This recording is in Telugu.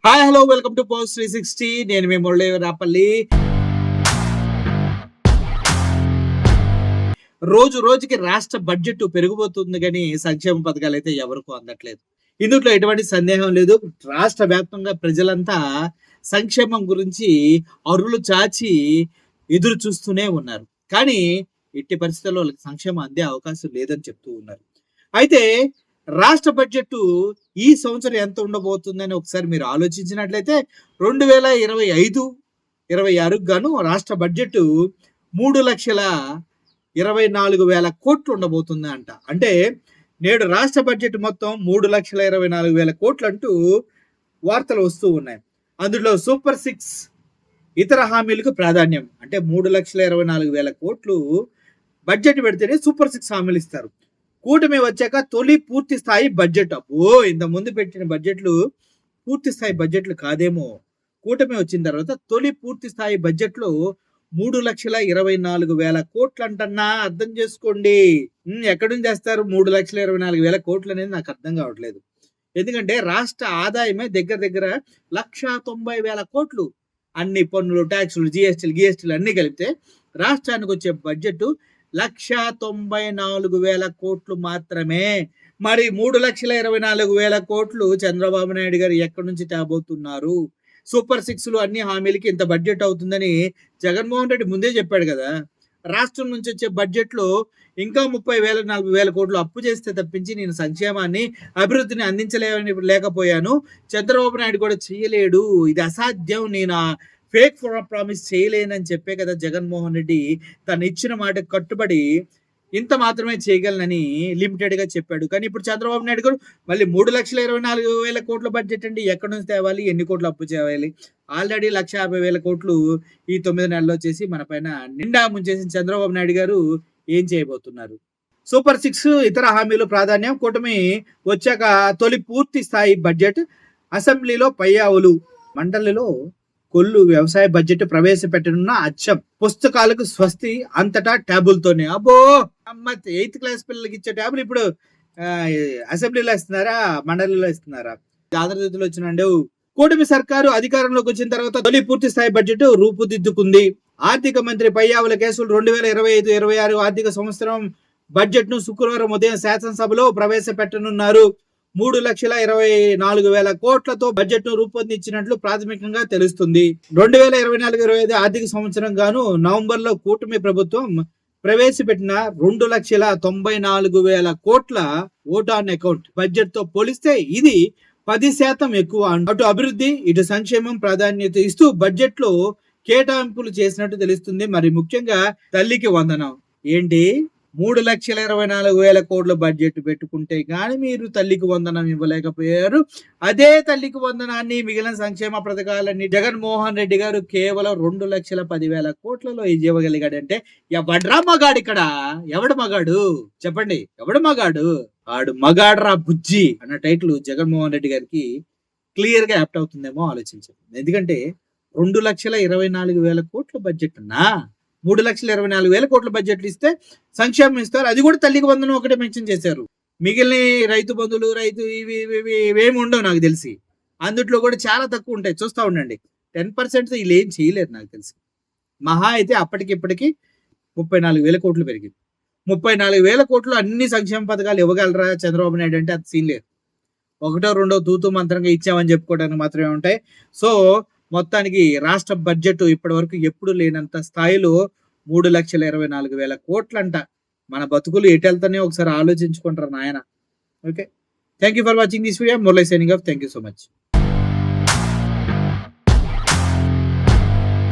Hi hello welcome to post 360. నేను మీ మురళీ రాపల్లి. రోజు రోజుకి రాష్ట్ర బడ్జెట్ పెరిగిపోతుంది కానీ సంక్షేమ పథకాలు అయితే ఎవరికూ అందట్లేదు. ఇందులో ఎటువంటి సందేహం లేదు. రాష్ట్ర వ్యాప్తంగా ప్రజలంతా సంక్షేమం గురించి అరులు చాచి ఎదురు చూస్తూనే ఉన్నారు. కానీ ఎట్టి పరిస్థితుల్లో వాళ్ళకి సంక్షేమం అందే అవకాశం లేదని చెప్తూ ఉన్నారు. అయితే రాష్ట్ర బడ్జెట్ ఈ సంవత్సరం ఎంత ఉండబోతుందని ఒకసారి మీరు ఆలోచించినట్లయితే 2025-26 గాను రాష్ట్ర బడ్జెట్ 3,24,000 కోట్లు ఉండబోతుంది అంట. అంటే నేడు రాష్ట్ర బడ్జెట్ మొత్తం 3,24,000 కోట్లు అంటూ వార్తలు వస్తూ ఉన్నాయి. అందులో సూపర్ 6 ఇతర హామీలకు ప్రాధాన్యం. అంటే 3,24,000 కోట్లు బడ్జెట్ పెడితేనే సూపర్ 6 హామీలు ఇస్తారు. కూటమి వచ్చాక తొలి పూర్తి స్థాయి బడ్జెట్. ఇంత ముందు పెట్టిన బడ్జెట్లు పూర్తి స్థాయి బడ్జెట్లు కాదేమో. కూటమి వచ్చిన తర్వాత తొలి పూర్తి స్థాయి బడ్జెట్లో 3,24,000 కోట్లు అంటన్నా. అర్థం చేసుకోండి. ఎక్కడి నుంచి చేస్తారు 3,24,000 కోట్లు అనేది నాకు అర్థం కావట్లేదు. ఎందుకంటే రాష్ట్ర ఆదాయమే దగ్గర దగ్గర 1,90,000 కోట్లు. అన్ని పన్నులు, ట్యాక్సులు, జిఎస్టీలు అన్ని కలిపితే రాష్ట్రానికి వచ్చే బడ్జెట్ 1,94,000 కోట్లు మాత్రమే. మరి 3,24,000 కోట్లు చంద్రబాబు నాయుడు గారు ఎక్కడి నుంచి తేబోతున్నారు? సూపర్ 6లు అన్ని హామీలకి ఇంత బడ్జెట్ అవుతుందని జగన్మోహన్ రెడ్డి ముందే చెప్పాడు కదా. రాష్ట్రం నుంచి వచ్చే బడ్జెట్లో ఇంకా 30,000-40,000 కోట్లు అప్పు చేస్తే తప్పించి నేను సంక్షేమాన్ని, అభివృద్ధిని లేకపోయాను. చంద్రబాబు నాయుడు కూడా చేయలేడు, ఇది అసాధ్యం, నేను ఫేక్ ప్రామిస్ చేయలేనని చెప్పే కదా జగన్మోహన్ రెడ్డి తను ఇచ్చిన మాట కట్టుబడి ఇంత మాత్రమే చేయగలనని లిమిటెడ్గా చెప్పాడు. కానీ ఇప్పుడు చంద్రబాబు నాయుడు గారు మళ్ళీ 3,24,000 కోట్ల బడ్జెట్ అండి. ఎక్కడి నుంచి తేవాలి, ఎన్ని కోట్లు అప్పు చేయాలి? ఆల్రెడీ 1,50,000 కోట్లు ఈ 9 నెలల్లో చేసి మన పైన నిండా ముంచేసిన చంద్రబాబు నాయుడు గారు ఏం చేయబోతున్నారు? సూపర్ 6 ఇతర హామీలు ప్రాధాన్యం. కూటమి వచ్చాక తొలి పూర్తి స్థాయి బడ్జెట్. అసెంబ్లీలో పయ్యావులు, మండలిలో కొల్లు వ్యవసాయ బడ్జెట్ ప్రవేశపెట్టనున్న అచ్చం. పుస్తకాలకు స్వస్తి, అంతటా ట్యాబులతోనే. అమ్మ 8th క్లాస్ పిల్లలకి ఇచ్చే ట్యాబులు ఇప్పుడు అసెంబ్లీలో ఇస్తున్నారా, మండలిలో ఇస్తున్నారా? ఆంధ్రజ్యోతిలో వచ్చినండి. కూటమి సర్కారు అధికారంలోకి వచ్చిన తర్వాత తొలి పూర్తి స్థాయి బడ్జెట్ రూపుదిద్దుకుంది. ఆర్థిక మంత్రి పయ్యావుల కేసులు 2025-26 ఆర్థిక సంవత్సరం బడ్జెట్ ను శుక్రవారం ఉదయం శాసనసభలో ప్రవేశపెట్టనున్నారు. 3,24,000 కోట్లతో బడ్జెట్ ను రూపొందించినట్లు ప్రాథమికంగా తెలుస్తుంది. 2024-25 ఆర్థిక సంవత్సరం గాను నవంబర్ లో కూటమి ప్రభుత్వం ప్రవేశపెట్టిన 2,94,000 కోట్ల ఓట్ ఆన్ అకౌంట్ బడ్జెట్ తో పోలిస్తే ఇది 10% ఎక్కువ. అటు అభివృద్ధి, ఇటు సంక్షేమం ప్రాధాన్యత ఇస్తూ బడ్జెట్ లో కేటాయింపులు చేసినట్టు తెలుస్తుంది. మరి ముఖ్యంగా తల్లికి వందనం. ఏంటి 3,24,000 కోట్ల బడ్జెట్ పెట్టుకుంటే గానీ మీరు తల్లికి వందనం ఇవ్వలేకపోయారు. అదే తల్లికి వందనాన్ని, మిగిలిన సంక్షేమ పథకాలన్నీ జగన్మోహన్ రెడ్డి గారు కేవలం 2,10,000 కోట్లలో ఇవ్వగలిగాడంటే ఎవడ్రా మగాడు ఇక్కడ? ఎవడు మగాడు చెప్పండి? ఎవడు మగాడు? ఆడు మగాడ్రా బుజ్జి అన్న టైటిల్ జగన్మోహన్ రెడ్డి గారికి క్లియర్ గా యాప్ట్ అవుతుందేమో ఆలోచించండి. ఎందుకంటే 2,24,000 కోట్ల బడ్జెట్ అన్నా, 3,24,000 కోట్ల బడ్జెట్లు ఇస్తే సంక్షేమం ఇస్తారు. అది కూడా తల్లికి వందనం ఒకటే మెన్షన్ చేశారు. మిగిలిన రైతు బంధువులు, రైతు ఇవేమి ఉండవు నాకు తెలిసి. అందుట్లో కూడా చాలా తక్కువ ఉంటాయి. చూస్తూ ఉండండి. 10% వీళ్ళు ఏం చేయలేరు నాకు తెలిసి. మహా అయితే అప్పటికిప్పటికి 34,000 కోట్లు పెరిగింది. 34,000 కోట్లు అన్ని సంక్షేమ పథకాలు ఇవ్వగలరా చంద్రబాబు నాయుడు అంటే? అది సీన్ లేదు. ఒకటో రెండో తూతూ మంత్రంగా ఇచ్చామని చెప్పుకోవడానికి మాత్రమే ఉంటాయి. సో మొత్తానికి రాష్ట్ర బడ్జెట్ ఇప్పటి వరకు ఎప్పుడు లేనంత స్థాయిలో 3,24,000 కోట్లంట. మన బతుకులు ఎటు వెళ్తానే ఒకసారి ఆలోచించుకుంటారు నాయన. Okay, thank you for watching this video. Murali signing off. Thank you so much.